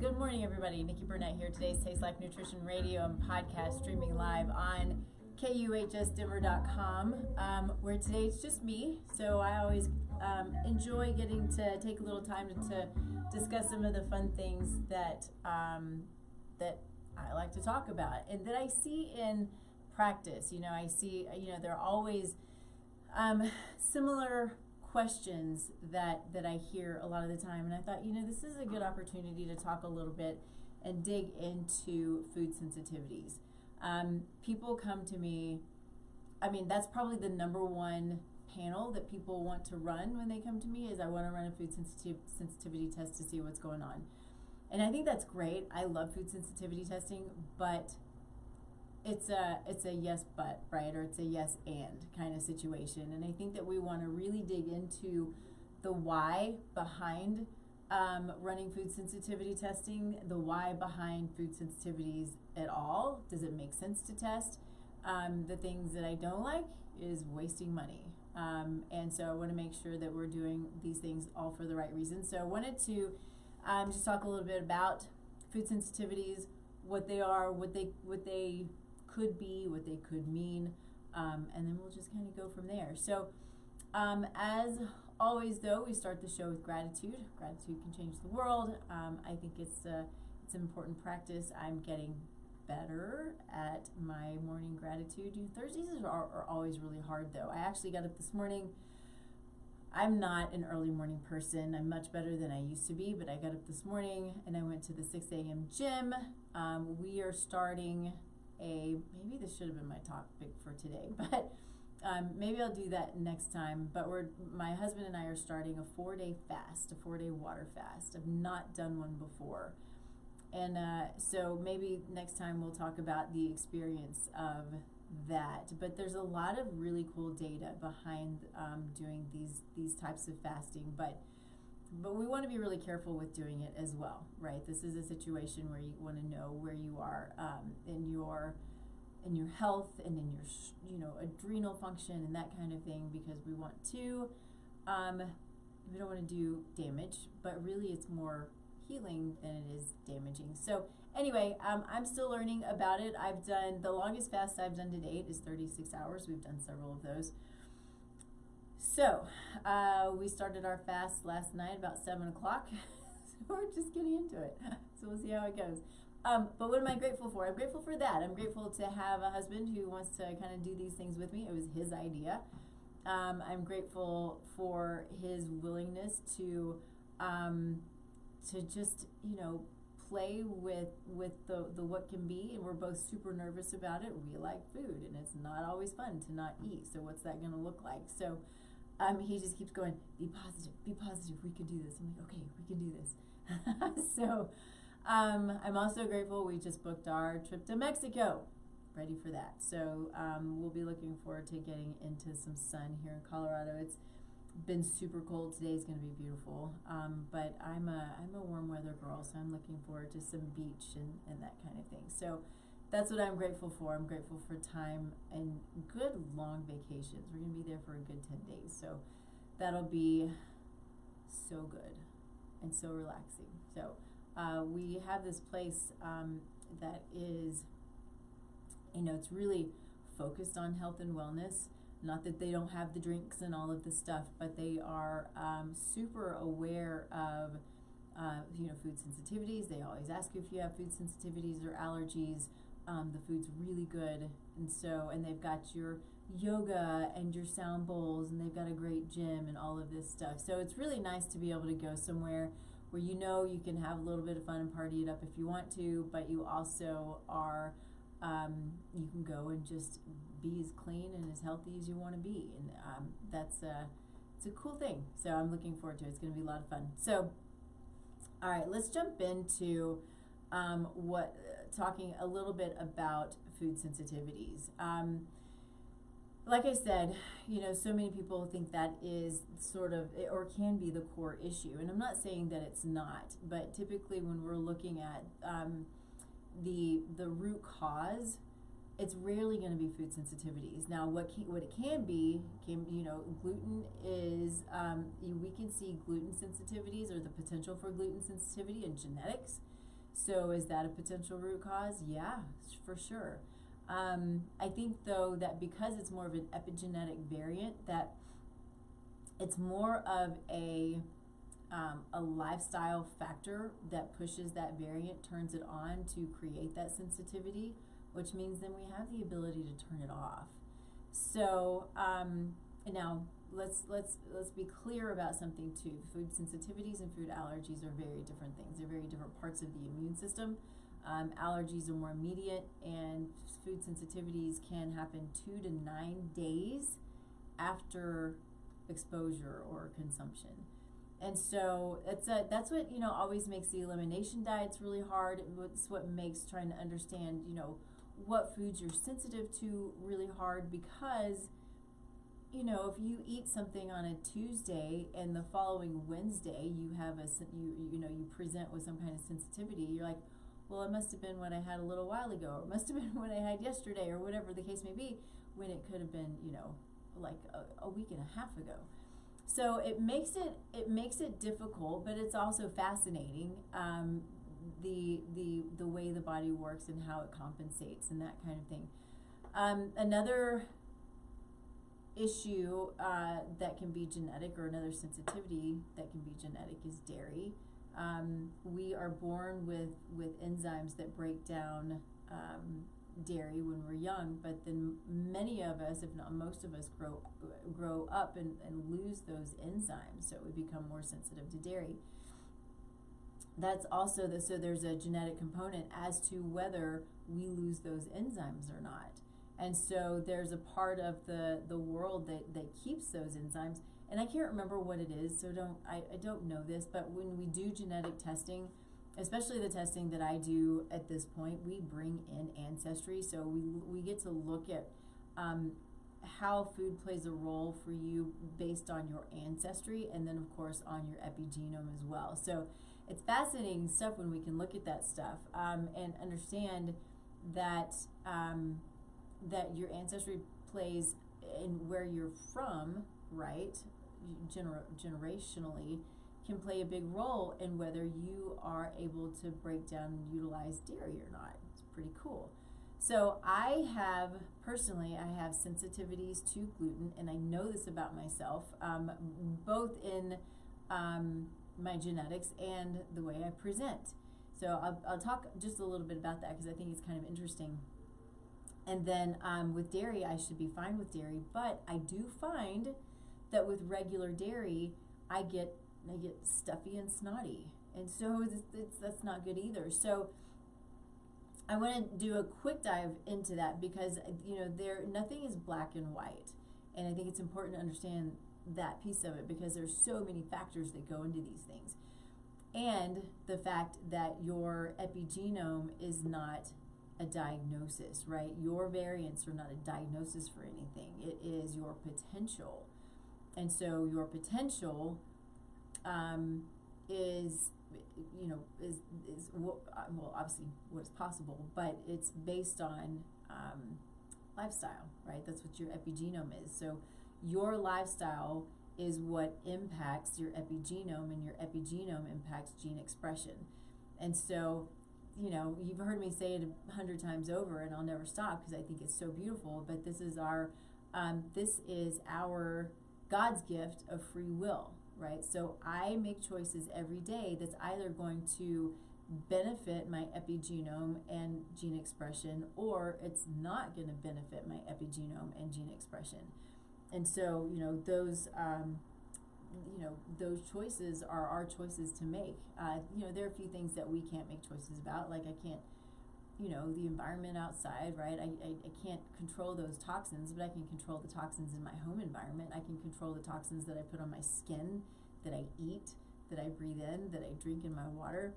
Good morning, everybody. Nikki Burnett here. Today's Taste Life Nutrition Radio and podcast streaming live on kuhsdenver.com, where today it's just me. So I always enjoy getting to take a little time to discuss some of the fun things that that I like to talk about and that I see in practice. I see, there are always similar questions that I hear a lot of the time, and I thought, this is a good opportunity to talk a little bit and dig into food sensitivities. People come to me, that's probably the number one panel that people want to run when they come to me is I want to run a food sensitivity test to see what's going on. And I think that's great. I love food sensitivity testing, but it's a yes but, right? Or it's a yes and kind of situation. And I think that we want to really dig into the why behind running food sensitivity testing, the why behind food sensitivities at all. Does it make sense to test? The things that I don't like is wasting money. And so I want to make sure that we're doing these things all for the right reasons. So I wanted to just talk a little bit about food sensitivities, what they are, what they could be, what they could mean, and then we'll just kind of go from there. So as always, though, we start the show with gratitude. Gratitude can change the world. I think it's an important practice. I'm getting better at my morning gratitude. Thursdays are always really hard, though. I actually got up this morning. I'm not an early morning person. I'm much better than I used to be, but I got up this morning and I went to the 6 a.m. gym. We are starting maybe this should have been my topic for today, but maybe I'll do that next time. But my husband and I are starting a 4-day fast, a 4-day water fast. I've not done one before. And so maybe next time we'll talk about the experience of that. But there's a lot of really cool data behind doing these types of fasting. But we want to be really careful with doing it as well, right? This is a situation where you want to know where you are in your health and in your adrenal function and that kind of thing, because we want to we don't want to do damage, but really it's more healing than it is damaging. So anyway, I'm still learning about it. I've done the longest fast I've done to date is 36 hours. We've done several of those. So we started our fast last night about 7 o'clock. So we're just getting into it. So we'll see how it goes. But what am I grateful for? I'm grateful for that. I'm grateful to have a husband who wants to kind of do these things with me. It was his idea. I'm grateful for his willingness to just, play with the what can be, and we're both super nervous about it. We like food, and it's not always fun to not eat. So what's that going to look like? So he just keeps going, be positive, we can do this. I'm like, okay, we can do this. So I'm also grateful we just booked our trip to Mexico. Ready for that. So we'll be looking forward to getting into some sun here in Colorado. It's been super cold. Today is going to be beautiful. But I'm a warm weather girl, so I'm looking forward to some beach and that kind of thing. So that's what I'm grateful for. I'm grateful for time and good long vacations. We're going to be there for a good 10 days. So that'll be so good and so relaxing. So we have this place that is, it's really focused on health and wellness. Not that they don't have the drinks and all of the stuff, but they are super aware of, food sensitivities. They always ask you if you have food sensitivities or allergies. The food's really good. And they've got your yoga and your sound bowls, and they've got a great gym and all of this stuff. So it's really nice to be able to go somewhere where you can have a little bit of fun and party it up if you want to, but you also are, you can go and just be as clean and as healthy as you want to be. And it's a cool thing. So I'm looking forward to it. It's going to be a lot of fun. So, all right, let's jump into talking a little bit about food sensitivities. Like I said, so many people think that is sort of, or can be the core issue. And I'm not saying that it's not, but typically when we're looking at the root cause, it's rarely going to be food sensitivities. Now, what it can be, gluten is, we can see gluten sensitivities or the potential for gluten sensitivity in genetics. So is that a potential root cause? Yeah, for sure. I think though that because it's more of an epigenetic variant, that it's more of a lifestyle factor that pushes that variant, turns it on to create that sensitivity, which means then we have the ability to turn it off. So now let's be clear about something too. Food sensitivities and food allergies are very different things. They're very different parts of the immune system. Allergies are more immediate, and food sensitivities can happen 2 to 9 days after exposure or consumption. And so that's what, always makes the elimination diets really hard. It's what makes trying to understand, what foods you're sensitive to really hard, because, if you eat something on a Tuesday and the following Wednesday you have you present with some kind of sensitivity, you're like, well, it must have been what I had a little while ago, or it must have been what I had yesterday, or whatever the case may be, when it could have been, like a week and a half ago. So it makes it difficult, but it's also fascinating, the way the body works and how it compensates and that kind of thing. Another issue that can be genetic, or another sensitivity that can be genetic, is dairy. We are born with enzymes that break down dairy when we're young, but then many of us, if not most of us, grow up and lose those enzymes, so we become more sensitive to dairy. That's also so there's a genetic component as to whether we lose those enzymes or not. And so there's a part of the world that keeps those enzymes, and I can't remember what it is, so I don't know this, but when we do genetic testing, especially the testing that I do at this point, we bring in ancestry, so we get to look at how food plays a role for you based on your ancestry, and then of course on your epigenome as well. So it's fascinating stuff when we can look at that stuff and understand that that your ancestry plays in where you're from, right? Generationally, can play a big role in whether you are able to break down and utilize dairy or not. It's pretty cool. So I have sensitivities to gluten, and I know this about myself, both in my genetics and the way I present. So I'll talk just a little bit about that because I think it's kind of interesting. And then with dairy, I should be fine with dairy, but I do find that with regular dairy, I get stuffy and snotty, and so that's not good either. So I want to do a quick dive into that because nothing is black and white, and I think it's important to understand that piece of it because there's so many factors that go into these things, and the fact that your epigenome is not a diagnosis, right? Your variants are not a diagnosis for anything. It is your potential, and so your potential is obviously what is possible, but it's based on lifestyle, right? That's what your epigenome is. So your lifestyle is what impacts your epigenome, and your epigenome impacts gene expression. And so, you've heard me say it 100 times over, and I'll never stop because I think it's so beautiful, but this is our God's gift of free will, right? So I make choices every day that's either going to benefit my epigenome and gene expression, or it's not going to benefit my epigenome and gene expression. And so, those choices are our choices to make. There are a few things that we can't make choices about, like I can't, the environment outside, right? I can't control those toxins, but I can control the toxins in my home environment. I can control the toxins that I put on my skin, that I eat, that I breathe in, that I drink in my water.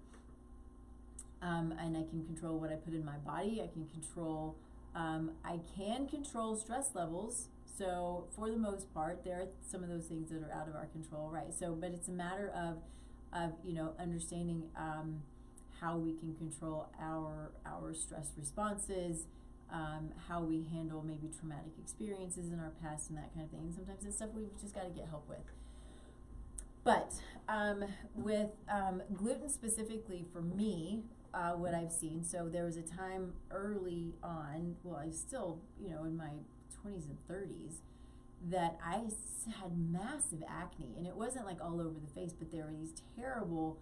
And I can control what I put in my body. I can control stress levels. So for the most part, there are some of those things that are out of our control, right? So, but it's a matter of understanding how we can control our stress responses, how we handle maybe traumatic experiences in our past and that kind of thing. And sometimes it's stuff we've just got to get help with. But with gluten specifically for me, what I've seen. So there was a time early on, well, I was still, in my 20s and 30s, that I had massive acne, and it wasn't like all over the face, but there were these terrible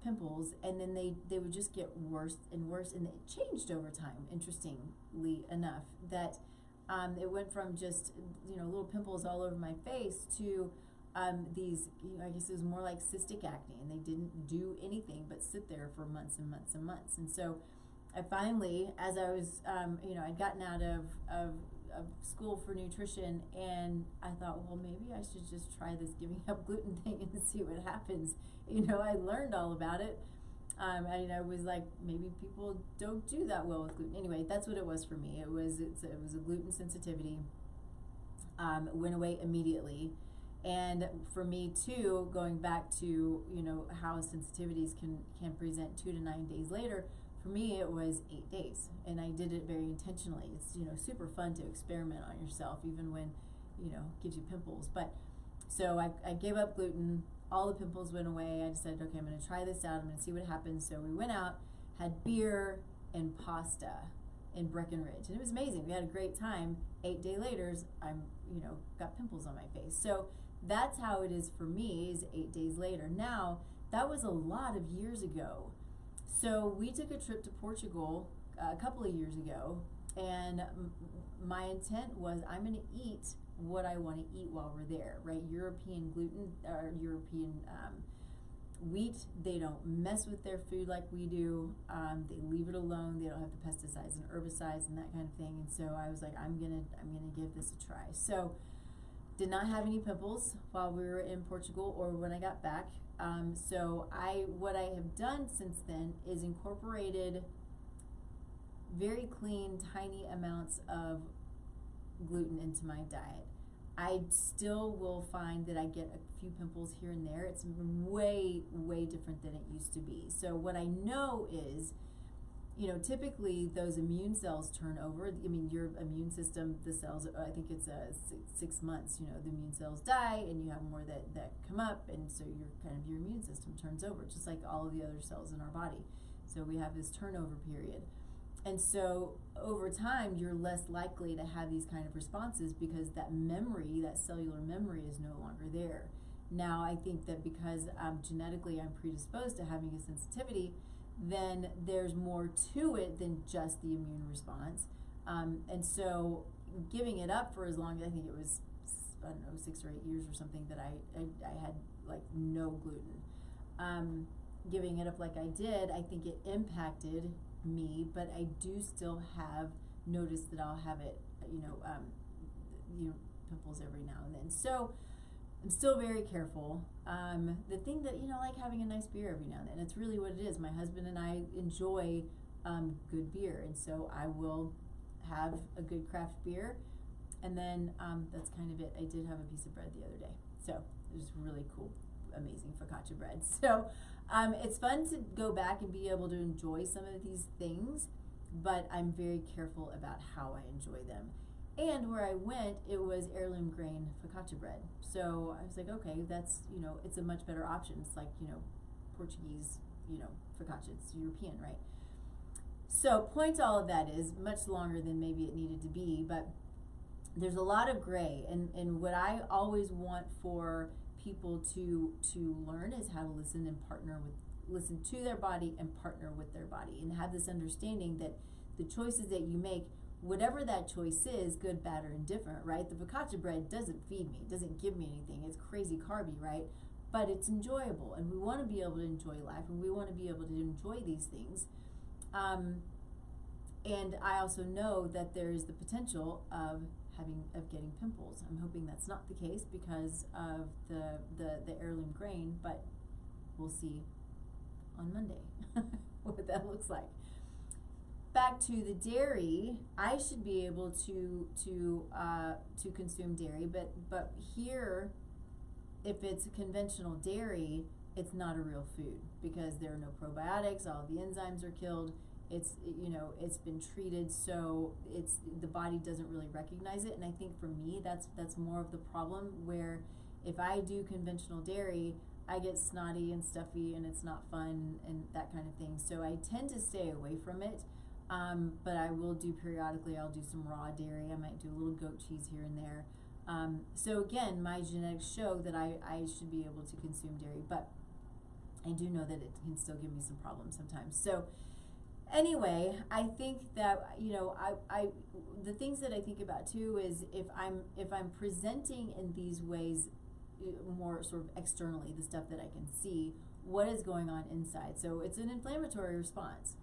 pimples, and then they would just get worse and worse, and it changed over time, interestingly enough, that it went from just little pimples all over my face to these, I guess it was more like cystic acne, and they didn't do anything but sit there for months and months and months. And so I finally, as I was I'd gotten out of school for nutrition, and I thought, well, maybe I should just try this giving up gluten thing and see what happens. I learned all about it. I was like, maybe people don't do that well with gluten. Anyway, that's what it was for me. It was a gluten sensitivity. Went away immediately. And for me too, going back to how sensitivities can present 2 to 9 days later, for me it was 8 days, and I did it very intentionally. It's super fun to experiment on yourself, even when gives you pimples. But so I gave up gluten. All the pimples went away. I decided, okay, I'm going to try this out. I'm going to see what happens. So we went out, had beer and pasta in Breckenridge, and it was amazing. We had a great time. 8 days later, I'm got pimples on my face. So that's how it is for me, is 8 days later. Now, that was a lot of years ago. So we took a trip to Portugal a couple of years ago, and my intent was, I'm going to eat what I want to eat while we're there, right? European gluten, or European wheat, they don't mess with their food like we do. They leave it alone. They don't have the pesticides and herbicides and that kind of thing. And so I was like, I'm gonna give this a try. So did not have any pimples while we were in Portugal or when I got back. So what I have done since then is incorporated very clean, tiny amounts of gluten into my diet. I still will find that I get a few pimples here and there. It's way, way different than it used to be. So what I know is, typically those immune cells turn over. I mean, your immune system, the cells, I think it's 6 months, the immune cells die and you have more that come up, and so your immune system turns over, just like all of the other cells in our body. So we have this turnover period. And so over time, you're less likely to have these kind of responses because that memory, that cellular memory, is no longer there. Now, I think that because genetically I'm predisposed to having a sensitivity, then there's more to it than just the immune response. And so giving it up for as long as, I think it was, 6 or 8 years or something, that I had like no gluten. Giving it up like I did, I think it impacted me, but I do still have noticed that I'll have it, pimples every now and then. So I'm still very careful. The thing that, like having a nice beer every now and then, it's really what it is. My husband and I enjoy good beer, and so I will have a good craft beer, and then that's kind of it. I did have a piece of bread the other day, so it was really cool, amazing focaccia bread. So it's fun to go back and be able to enjoy some of these things, but I'm very careful about how I enjoy them. And where I went, it was heirloom grain focaccia bread. So I was like, okay, that's, it's a much better option. It's like, Portuguese, focaccia, it's European, right? So point to all of that is much longer than maybe it needed to be, but there's a lot of gray. And what I always want for people to learn is how to listen to their body and partner with their body, and have this understanding that the choices that you make, whatever that choice is, good, bad, or indifferent, right? The focaccia bread doesn't feed me, it doesn't give me anything, it's crazy carby, right? But it's enjoyable, and we want to be able to enjoy life, and we want to be able to enjoy these things. And I also know that there is the potential of getting pimples. I'm hoping that's not the case because of the heirloom grain, but we'll see on Monday what that looks like. Back to the dairy, I should be able to consume dairy, but here, if it's a conventional dairy, it's not a real food because there are no probiotics. All of the enzymes are killed. It's been treated, so the body doesn't really recognize it. And I think for me, that's more of the problem, where if I do conventional dairy, I get snotty and stuffy and it's not fun and that kind of thing. So I tend to stay away from it. But I will do periodically, I'll do some raw dairy. I might do a little goat cheese here and there. So again, my genetics show that I should be able to consume dairy, but I do know that it can still give me some problems sometimes. So anyway, I think that, you know, I the things that I think about too is if I'm presenting in these ways, more sort of externally, the stuff that I can see, what is going on inside. So it's an inflammatory response.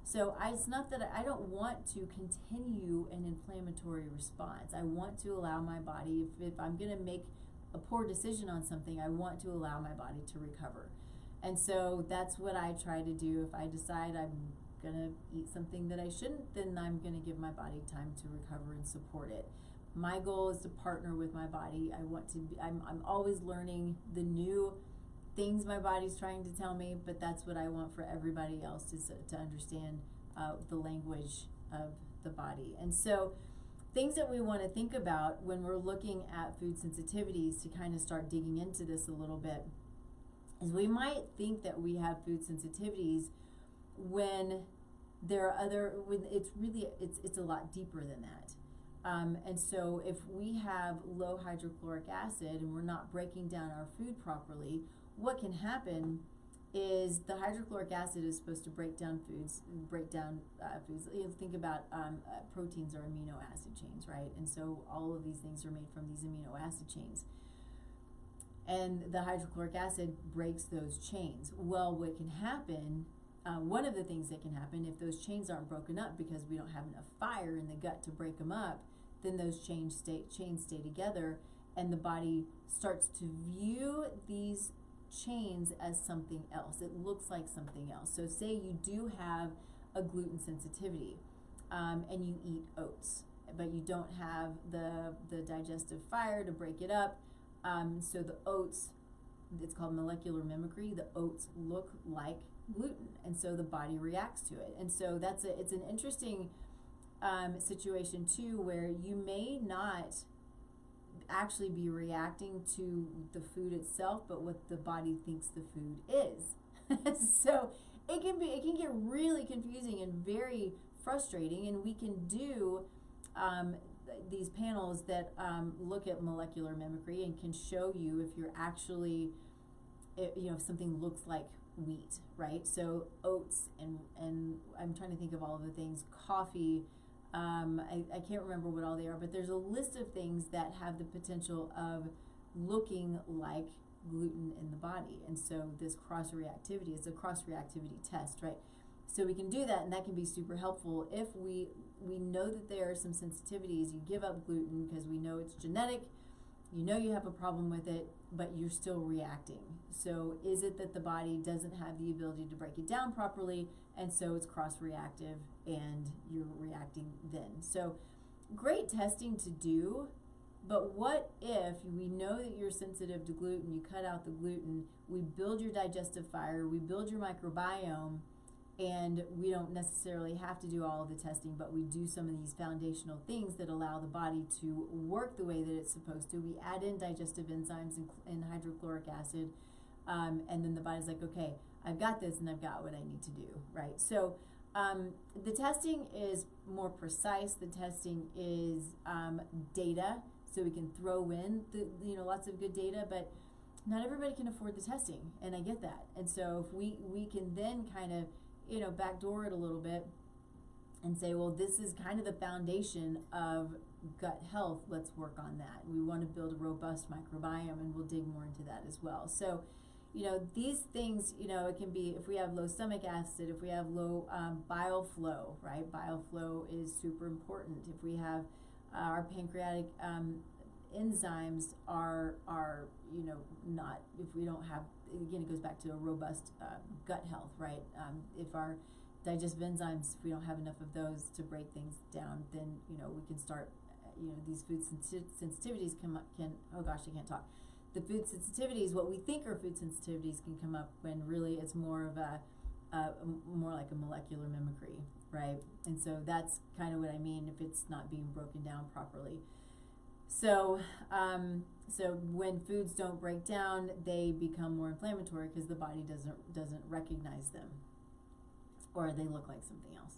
So it's not that I don't want to continue an inflammatory response. I want to allow my body, if I'm going to make a poor decision on something, I want to allow my body to recover. And so that's what I try to do. If I decide I'm going to eat something that I shouldn't, then I'm going to give my body time to recover and support it. My goal is to partner with my body. I'm always learning the new things my body's trying to tell me, but that's what I want for everybody else to understand the language of the body. And so things that we want to think about when we're looking at food sensitivities, to kind of start digging into this a little bit, is we might think that we have food sensitivities when there are when it's a lot deeper than that. And so if we have low hydrochloric acid and we're not breaking down our food properly, what can happen is the hydrochloric acid is supposed to break down foods. You know, think about proteins or amino acid chains, right? And so all of these things are made from these amino acid chains. And the hydrochloric acid breaks those chains. Well, what can happen, one of the things that can happen, if those chains aren't broken up because we don't have enough fire in the gut to break them up, then those chains stay together, and the body starts to view these chains as something else. It looks like something else. So say you do have a gluten sensitivity, and you eat oats, but you don't have the digestive fire to break it up. So the oats, it's called molecular mimicry, the oats look like gluten, and so the body reacts to it. And so it's an interesting situation too, where you may not actually be reacting to the food itself, but what the body thinks the food is. So it can get really confusing and very frustrating, and we can do these panels that look at molecular mimicry and can show you if you're actually, if something looks like wheat, right? So oats, and I'm trying to think of all of the things, coffee, I can't remember what all they are, but there's a list of things that have the potential of looking like gluten in the body. And so this cross-reactivity is a cross-reactivity test, right? So we can do that, and that can be super helpful if we know that there are some sensitivities. You give up gluten because we know it's genetic, you know you have a problem with it, but you're still reacting. So is it that the body doesn't have the ability to break it down properly, and so it's cross-reactive and you're reacting then? So great testing to do, but what if we know that you're sensitive to gluten, you cut out the gluten, we build your digestive fire, we build your microbiome, and we don't necessarily have to do all of the testing, but we do some of these foundational things that allow the body to work the way that it's supposed to. We add in digestive enzymes and hydrochloric acid, and then the body's like, okay, I've got this and I've got what I need to do, right? So the testing is more precise. The testing is data, so we can throw in lots of good data, but not everybody can afford the testing, and I get that. And so if we can then kind of backdoor it a little bit and say, well, this is kind of the foundation of gut health. Let's work on that. We want to build a robust microbiome, and we'll dig more into that as well. So, these things, it can be if we have low stomach acid, if we have low bile flow, right? Bile flow is super important. If we have our pancreatic enzymes are not, if we don't have, again, it goes back to a robust gut health, right? If our digestive enzymes, if we don't have enough of those to break things down, then we can start, these food sensitivities can oh gosh, I can't talk. The food sensitivities, what we think are food sensitivities, can come up when really it's more of more like a molecular mimicry, right? And so that's kind of what I mean if it's not being broken down properly. So, so when foods don't break down, they become more inflammatory because the body doesn't recognize them, or they look like something else.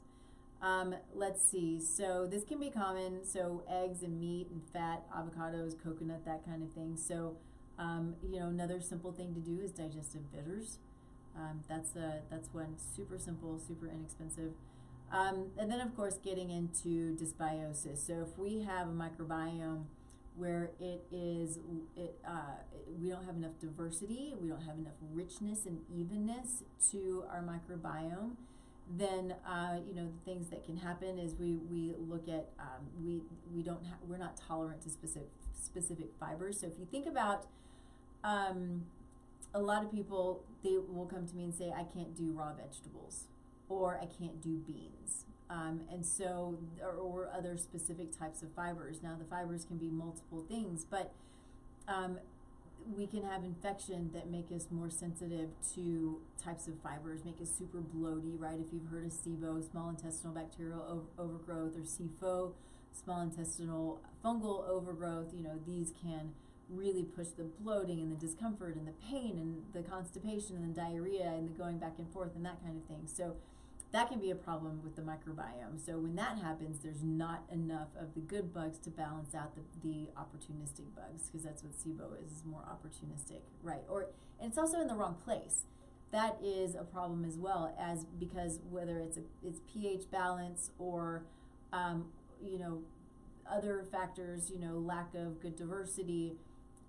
Let's see. So this can be common. So eggs and meat and fat, avocados, coconut, that kind of thing. So, another simple thing to do is digestive bitters. That's one super simple, super inexpensive. And then of course getting into dysbiosis. So if we have a microbiome where we don't have enough diversity, we don't have enough richness and evenness to our microbiome, then the things that can happen is we look at we're not tolerant to specific fibers. So if you think about a lot of people, they will come to me and say, I can't do raw vegetables, or I can't do beans, and so or other specific types of fibers. Now the fibers can be multiple things, but we can have infection that make us more sensitive to types of fibers, make us super bloaty, right? If you've heard of SIBO, small intestinal bacterial overgrowth, or SIFO, small intestinal fungal overgrowth, these can really push the bloating and the discomfort and the pain and the constipation and the diarrhea and the going back and forth and that kind of thing. So that can be a problem with the microbiome. So when that happens, there's not enough of the good bugs to balance out the opportunistic bugs, because that's what SIBO is more opportunistic, right? And it's also in the wrong place. That is a problem as well, as because whether it's pH balance or other factors, lack of good diversity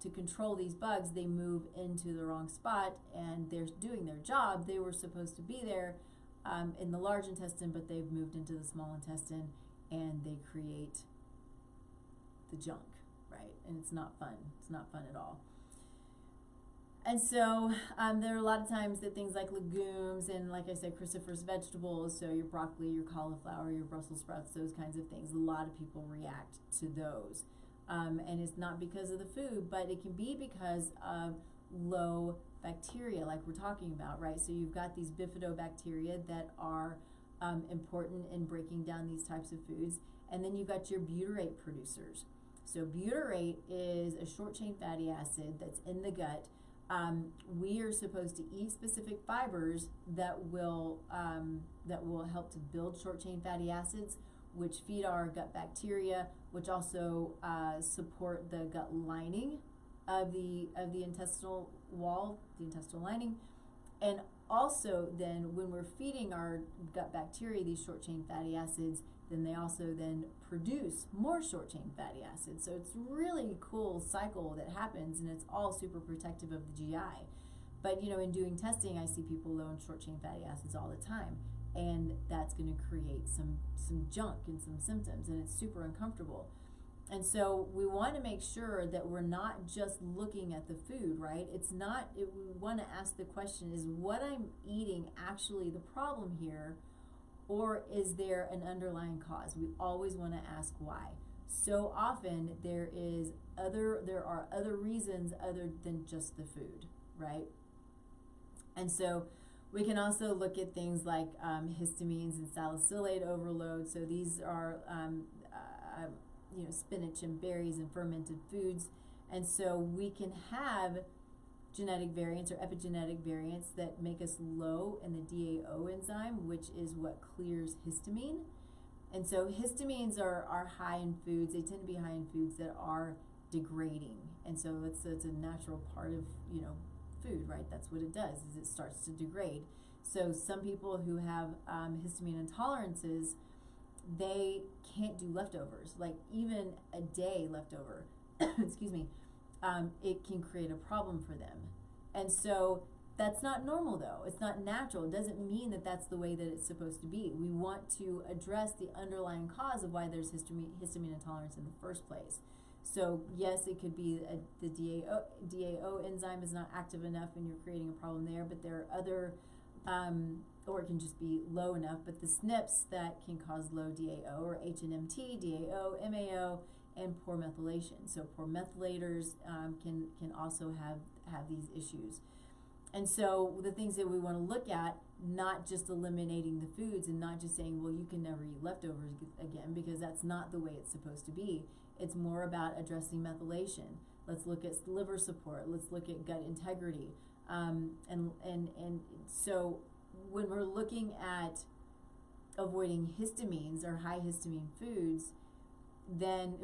to control these bugs, they move into the wrong spot and they're doing their job. They were supposed to be there in the large intestine, but they've moved into the small intestine and they create the junk, right? And it's not fun. It's not fun at all. And so there are a lot of times that things like legumes and, like I said, cruciferous vegetables, so your broccoli, your cauliflower, your Brussels sprouts, those kinds of things, a lot of people react to those. And it's not because of the food, but it can be because of low bacteria, like we're talking about, right? So you've got these bifidobacteria that are important in breaking down these types of foods. And then you've got your butyrate producers. So butyrate is a short-chain fatty acid that's in the gut. We are supposed to eat specific fibers that will help to build short-chain fatty acids, which feed our gut bacteria, which also support the gut lining of the intestinal wall, the intestinal lining. And also then when we're feeding our gut bacteria these short-chain fatty acids, then they also then produce more short-chain fatty acids. So it's really cool cycle that happens, and it's all super protective of the GI. But in doing testing, I see people low in short-chain fatty acids all the time, and that's going to create some junk and some symptoms, and it's super uncomfortable. And so we want to make sure that we're not just looking at the food, right? We want to ask the question, is what I'm eating actually the problem here, or is there an underlying cause? We always want to ask why. So often there are other reasons other than just the food, right? And so we can also look at things like histamines and salicylate overload. So these are spinach and berries and fermented foods. And so we can have genetic variants or epigenetic variants that make us low in the DAO enzyme, which is what clears histamine. And so histamines are high in foods. They tend to be high in foods that are degrading. And so it's a natural part of food, right? That's what it does, is it starts to degrade. So some people who have histamine intolerances, they can't do leftovers, like even a day leftover, excuse me, it can create a problem for them. And so that's not normal, though. It's not natural. It doesn't mean that that's the way that it's supposed to be. We want to address the underlying cause of why there's histamine intolerance in the first place. So yes, it could be the DAO enzyme is not active enough and you're creating a problem there, but there are other, or it can just be low enough, but the SNPs that can cause low DAO or HNMT, DAO, MAO, and poor methylation. So poor methylators can also have these issues. And so the things that we want to look at, not just eliminating the foods and not just saying, well, you can never eat leftovers again, because that's not the way it's supposed to be. It's more about addressing methylation. Let's look at liver support. Let's look at gut integrity. And so when we're looking at avoiding histamines or high histamine foods, then,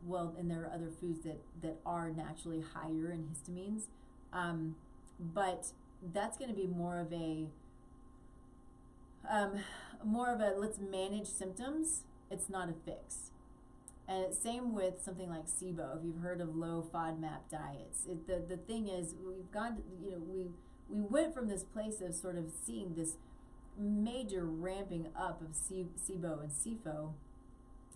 and there are other foods that are naturally higher in histamines, but that's going to be more of a let's manage symptoms. It's not a fix. And it's same with something like SIBO. If you've heard of low FODMAP diets, the thing is, we've gone, we went from this place of sort of seeing this major ramping up of SIBO and SIFO,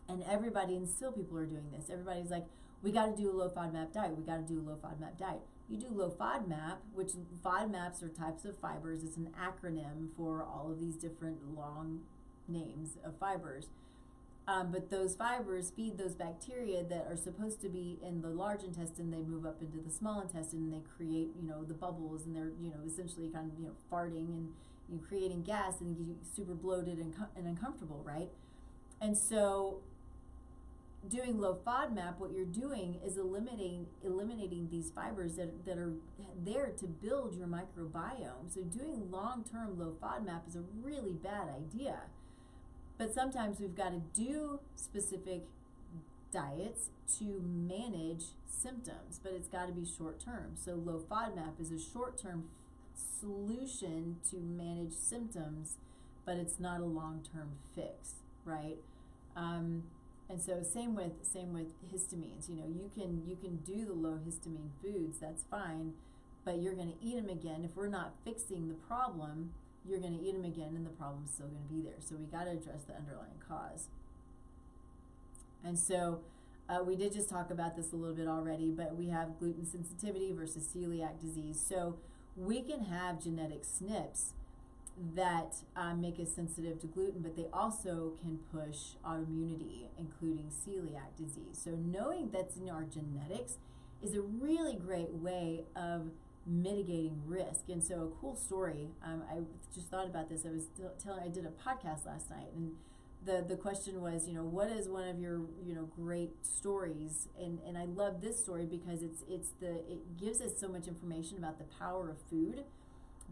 and everybody, and still people are doing this. Everybody's like, we got to do a low FODMAP diet. We got to do a low FODMAP diet. You do low FODMAP, which FODMAPs are types of fibers. It's an acronym for all of these different long names of fibers. But those fibers feed those bacteria that are supposed to be in the large intestine. They move up into the small intestine and they create, the bubbles, and they're, essentially kind of, farting and creating gas, and you get super bloated and uncomfortable, right? And so doing low FODMAP, what you're doing is eliminating these fibers that are there to build your microbiome. So doing long-term low FODMAP is a really bad idea. But sometimes we've got to do specific diets to manage symptoms, but it's got to be short-term. So low FODMAP is a short-term solution to manage symptoms, but it's not a long-term fix, right? And so same with histamines. You can do the low histamine foods, that's fine, but you're going to eat them again. If we're not fixing the problem, you're going to eat them again, and the problem's still going to be there. So we got to address the underlying cause. And so we did just talk about this a little bit already, but we have gluten sensitivity versus celiac disease. So we can have genetic SNPs that make us sensitive to gluten, but they also can push autoimmunity, including celiac disease. So knowing that's in our genetics is a really great way of mitigating risk. And so a cool story, I just thought about this. I did a podcast last night, and the question was, what is one of your, great stories? And I love this story because it gives us so much information about the power of food,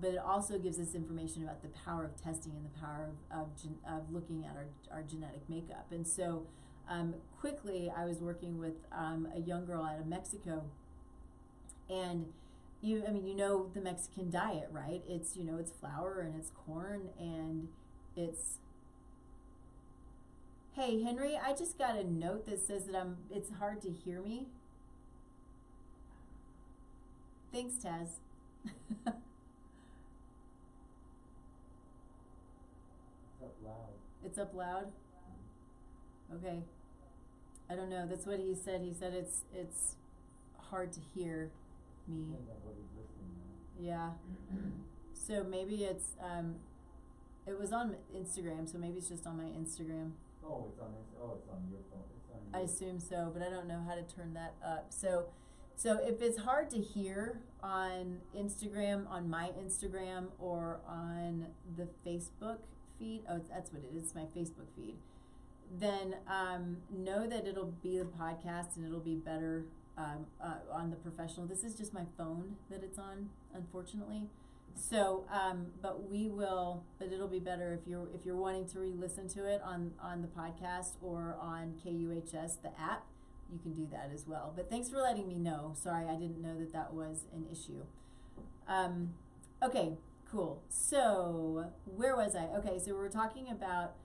but it also gives us information about the power of testing and the power of looking at our genetic makeup. And so quickly, I was working with a young girl out of Mexico, and the Mexican diet, right? It's, it's flour and it's corn and it's, hey, Henry, I just got a note that says that it's hard to hear me. Thanks, Taz. It's up loud. It's up loud? Okay. I don't know. That's what he said. He said it's hard to hear me. Yeah. So maybe it's it was on Instagram, so maybe it's just on my Instagram. Oh, it's on your phone. I assume so, but I don't know how to turn that up. So if it's hard to hear on Instagram, on my Instagram, or on the Facebook feed, that's what it is, my Facebook feed, then know that it'll be the podcast and it'll be better on the professional. This is just my phone that it's on, unfortunately. So, but it'll be better if you're wanting to re-listen to it on the podcast or on KUHS, the app. You can do that as well. But thanks for letting me know. Sorry, I didn't know that was an issue. Okay, cool. So where was I? Okay, so we were talking about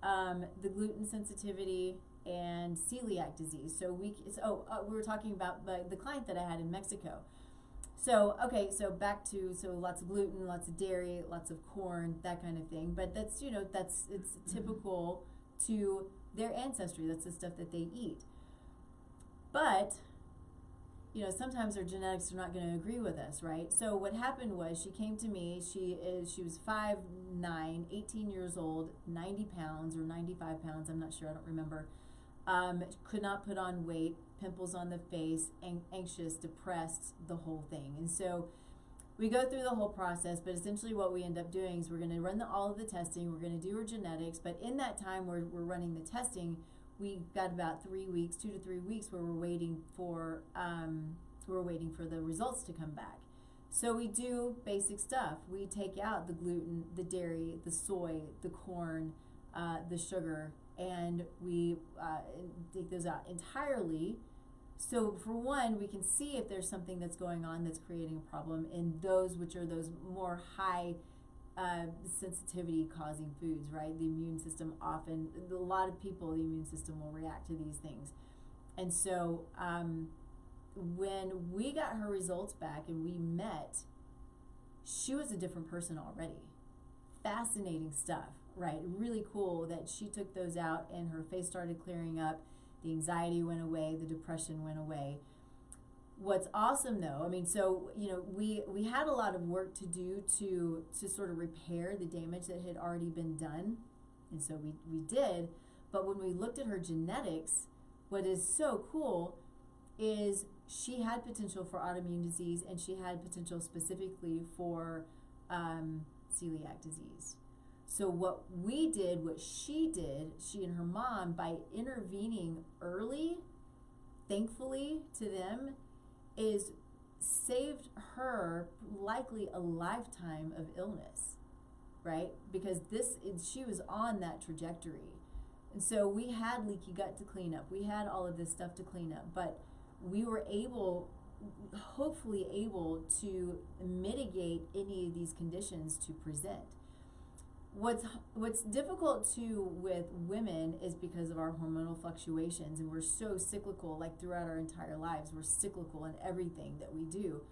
the gluten sensitivity and celiac disease. So we were talking about the client that I had in Mexico. So, okay, so back to, lots of gluten, lots of dairy, lots of corn, that kind of thing. But that's, it's typical to their ancestry. That's the stuff that they eat. But, sometimes our genetics are not going to agree with us, right? So what happened was she came to me. She was 5'9", 18 years old, 90 pounds or 95 pounds. I'm not sure. I don't remember. Could not put on weight, pimples on the face, anxious, depressed, the whole thing. And so we go through the whole process, but essentially what we end up doing is we're going to run all of the testing. We're going to do her genetics, but in that time we're running the testing, we got about 3 weeks, 2 to 3 weeks, where we're waiting for the results to come back. So we do basic stuff. We take out the gluten, the dairy, the soy, the corn, the sugar, and we take those out entirely. So for one, we can see if there's something that's going on that's creating a problem in those which are those more high sensitivity causing foods, right? The immune system often, a lot of people, the immune system will react to these things. And so when we got her results back and we met, she was a different person already. Fascinating stuff, right? Really cool that she took those out and her face started clearing up. The anxiety went away, the depression went away. What's awesome though, I mean, so, you know, we had a lot of work to do to sort of repair the damage that had already been done. And so we did. But when we looked at her genetics, what is so cool is she had potential for autoimmune disease, and she had potential specifically for celiac disease. So what she and her mom, by intervening early, thankfully to them, is saved her likely a lifetime of illness, right? Because she was on that trajectory. And so we had leaky gut to clean up. We had all of this stuff to clean up, but we were hopefully able to mitigate any of these conditions to present. What's difficult too with women is because of our hormonal fluctuations, and we're so cyclical, like throughout our entire lives, we're cyclical in everything that we do.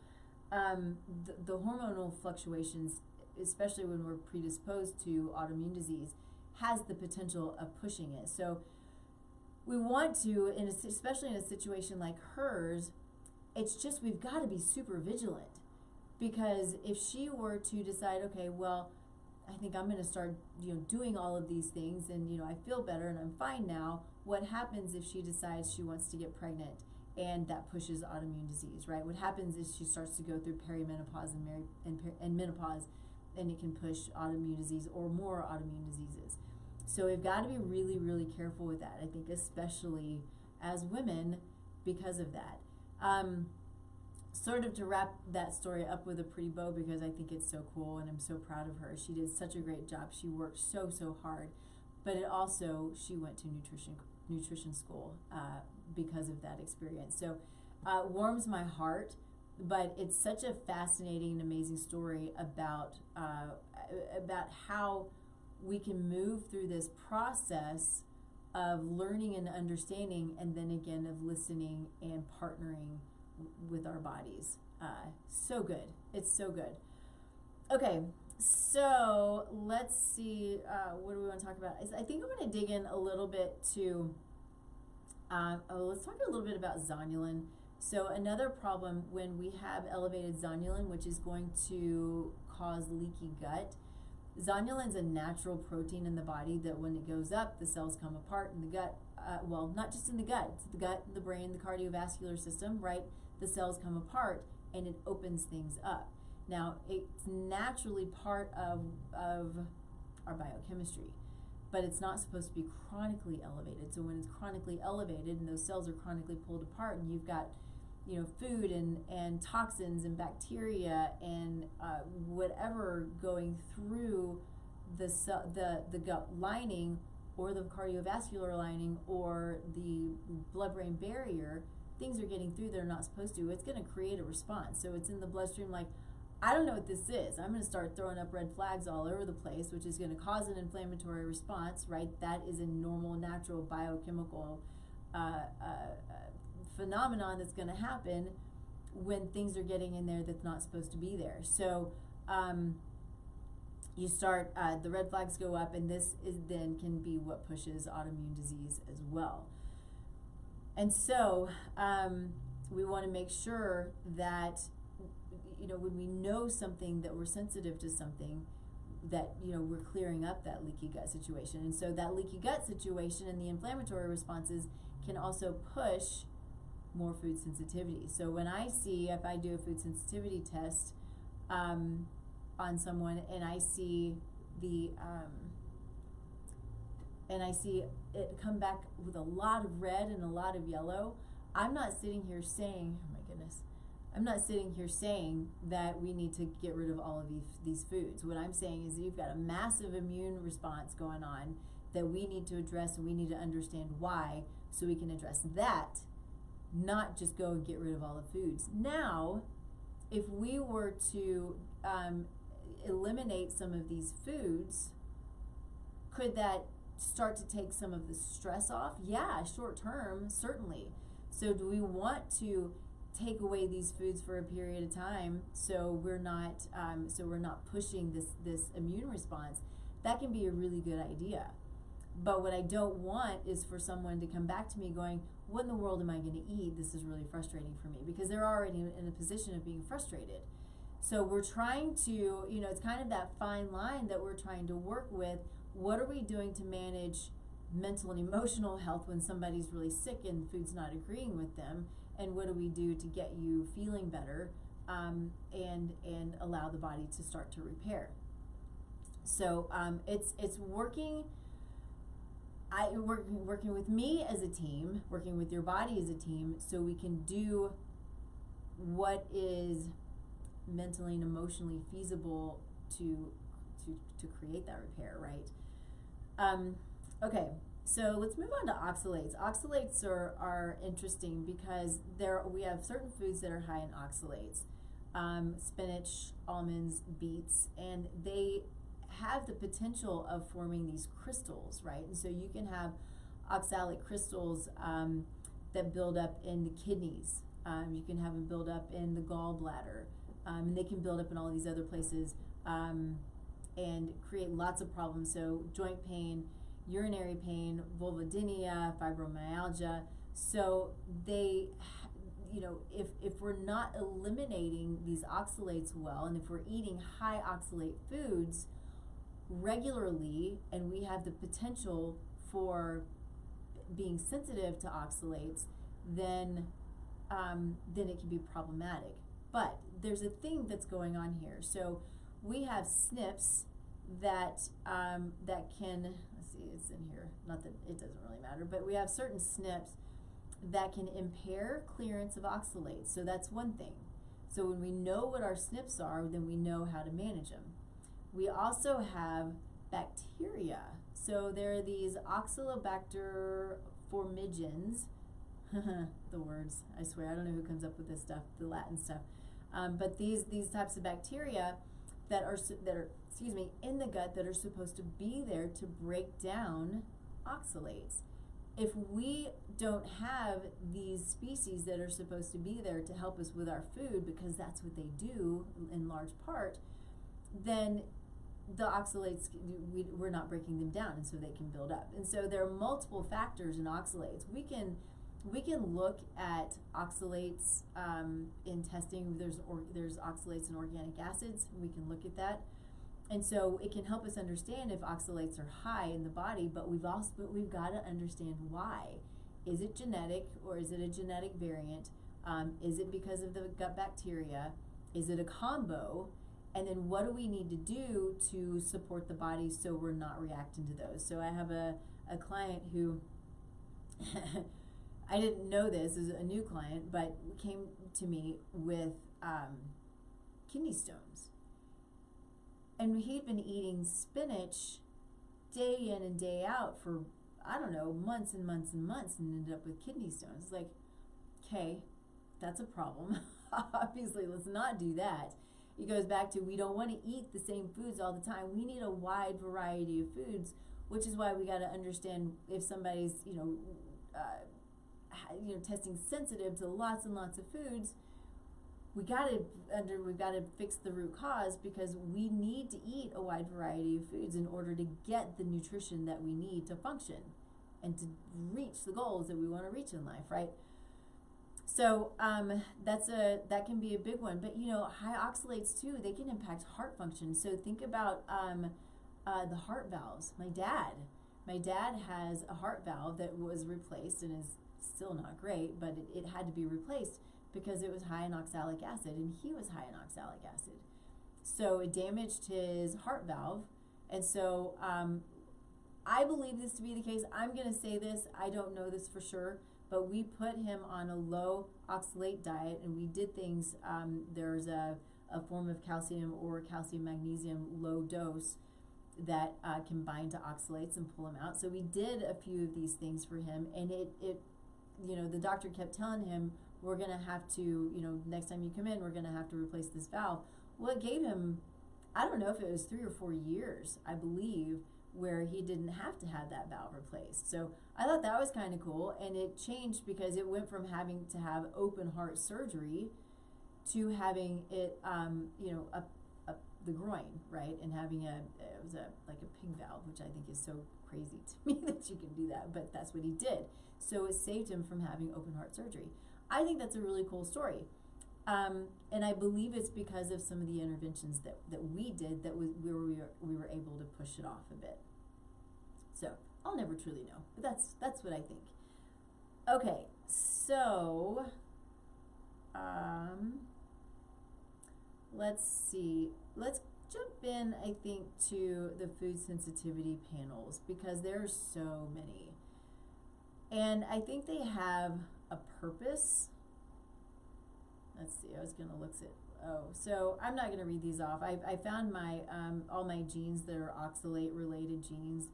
The hormonal fluctuations, especially when we're predisposed to autoimmune disease, has the potential of pushing it. So we want to, especially in a situation like hers, it's just we've got to be super vigilant, because if she were to decide, okay, well, I think I'm going to start, doing all of these things, and I feel better and I'm fine now. What happens if she decides she wants to get pregnant, and that pushes autoimmune disease, right? What happens is she starts to go through perimenopause and menopause, and it can push autoimmune disease or more autoimmune diseases. So we've got to be really, really careful with that, I think, especially as women, because of that. Sort of to wrap that story up with a pretty bow, because I think it's so cool and I'm so proud of her. She did such a great job. She worked so, so hard. But she went to nutrition school because of that experience. So warms my heart, but it's such a fascinating and amazing story about how we can move through this process of learning and understanding, and then again of listening and partnering with our bodies. So good. It's so good. Okay, so let's see. What do we want to talk about? I think I'm going to dig in a little bit to, let's talk a little bit about zonulin. So another problem when we have elevated zonulin, which is going to cause leaky gut. Zonulin's a natural protein in the body that when it goes up, the cells come apart in the gut. Well, not just in the gut. It's the gut, the brain, the cardiovascular system, right? The cells come apart and it opens things up. Now, it's naturally part of our biochemistry, but it's not supposed to be chronically elevated. So when it's chronically elevated and those cells are chronically pulled apart, and you've got food and toxins and bacteria and whatever going through the gut lining or the cardiovascular lining or the blood-brain barrier, things are getting through that are not supposed to. It's going to create a response. So it's in the bloodstream like, I don't know what this is. I'm going to start throwing up red flags all over the place, which is going to cause an inflammatory response, right? That is a normal, natural biochemical phenomenon that's going to happen when things are getting in there that's not supposed to be there. So you start, the red flags go up, and this then can be what pushes autoimmune disease as well. And so we want to make sure that, when we know something, that we're sensitive to something, that, we're clearing up that leaky gut situation. And so that leaky gut situation and the inflammatory responses can also push more food sensitivity. So when if I do a food sensitivity test on someone and I see and I see it come back with a lot of red and a lot of yellow, I'm not sitting here saying, oh my goodness, I'm not sitting here saying that we need to get rid of all of these foods. What I'm saying is that you've got a massive immune response going on that we need to address, and we need to understand why, so we can address that, not just go and get rid of all the foods. Now, if we were to eliminate some of these foods, could that start to take some of the stress off? Yeah, short term, certainly. So do we want to take away these foods for a period of time so we're not pushing this immune response? That can be a really good idea. But what I don't want is for someone to come back to me going, what in the world am I going to eat? This is really frustrating for me, because they're already in a position of being frustrated. So we're trying to, it's kind of that fine line that we're trying to work with. What are we doing to manage mental and emotional health when somebody's really sick and food's not agreeing with them? And what do we do to get you feeling better and allow the body to start to repair? So it's working. Working with me as a team, working with your body as a team, so we can do what is mentally and emotionally feasible to create that repair, right? Okay, so let's move on to oxalates. Oxalates are interesting because we have certain foods that are high in oxalates. Spinach, almonds, beets, and they have the potential of forming these crystals, right? And so you can have oxalic crystals that build up in the kidneys. You can have them build up in the gallbladder, and they can build up in all these other places and create lots of problems. So joint pain, urinary pain, vulvodynia, fibromyalgia. So they, if we're not eliminating these oxalates well, and if we're eating high oxalate foods regularly, and we have the potential for being sensitive to oxalates, then it can be problematic. But there's a thing that's going on here. So we have SNPs that can, let's see, it's in here. Not that it doesn't really matter, but we have certain SNPs that can impair clearance of oxalates. So that's one thing. So when we know what our SNPs are, then we know how to manage them. We also have bacteria. So there are these Oxalobacter formigens. The words, I swear, I don't know who comes up with this stuff, the Latin stuff. But these types of bacteria that are in the gut that are supposed to be there to break down oxalates. If we don't have these species that are supposed to be there to help us with our food, because that's what they do in large part, then the oxalates, we're not breaking them down, and so they can build up. And so there are multiple factors in oxalates. We can look at oxalates in testing. There's oxalates in organic acids. We can look at that, and so it can help us understand if oxalates are high in the body. But we've got to understand why. Is it genetic, or is it a genetic variant? Is it because of the gut bacteria? Is it a combo? And then what do we need to do to support the body so we're not reacting to those? So I have a client who, I didn't know this, is a new client, but came to me with kidney stones. And he'd been eating spinach day in and day out for, I don't know, months and months and months, and ended up with kidney stones. It's like, okay, that's a problem. Obviously, let's not do that. It goes back to, we don't want to eat the same foods all the time. We need a wide variety of foods, which is why we got to understand if somebody's, testing sensitive to lots and lots of foods. We've got to fix the root cause, because we need to eat a wide variety of foods in order to get the nutrition that we need to function and to reach the goals that we want to reach in life, right? So that can be a big one. But high oxalates too, they can impact heart function. So think about the heart valves. My dad has a heart valve that was replaced and is still not great, but it had to be replaced because it was high in oxalic acid, and he was high in oxalic acid. So it damaged his heart valve, and so I believe this to be the case. I'm going to say this. I don't know this for sure, but we put him on a low oxalate diet, and we did things. There's a form of calcium or calcium magnesium low dose that can bind to oxalates and pull them out. So we did a few of these things for him, and it the doctor kept telling him, we're going to have to, next time you come in, we're going to have to replace this valve. Well, it gave him, I don't know if it was 3 or 4 years, I believe, where he didn't have to have that valve replaced. So I thought that was kind of cool, and it changed because it went from having to have open heart surgery to having it, up the groin, right, and having it was like a pig valve, which I think is so crazy to me that you can do that, but that's what he did. So it saved him from having open heart surgery. I think that's a really cool story. And I believe it's because of some of the interventions that we did that we were able to push it off a bit. So I'll never truly know, but that's what I think. Okay, so let's see. Let's jump in, I think, to the food sensitivity panels because there are so many. And I think they have a purpose. Let's see, I was going to look at, so I'm not going to read these off. I found my, all my genes that are oxalate related genes.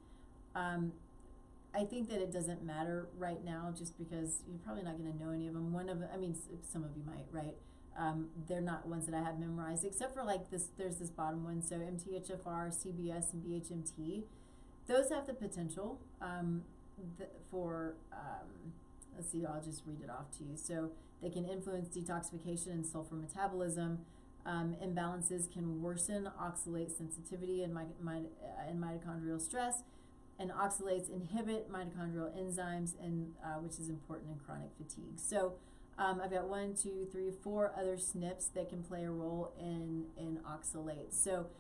I think that it doesn't matter right now just because you're probably not going to know any of them. One of them, I mean, some of you might, right? They're not ones that I have memorized, except for like this, there's this bottom one. So MTHFR, CBS, and BHMT. Those have the potential for, let's see, I'll just read it off to you. So they can influence detoxification and sulfur metabolism. Imbalances can worsen oxalate sensitivity and mitochondrial stress. And oxalates inhibit mitochondrial enzymes, and which is important in chronic fatigue. So I've got 1, 2, 3, 4 other SNPs that can play a role in oxalates. So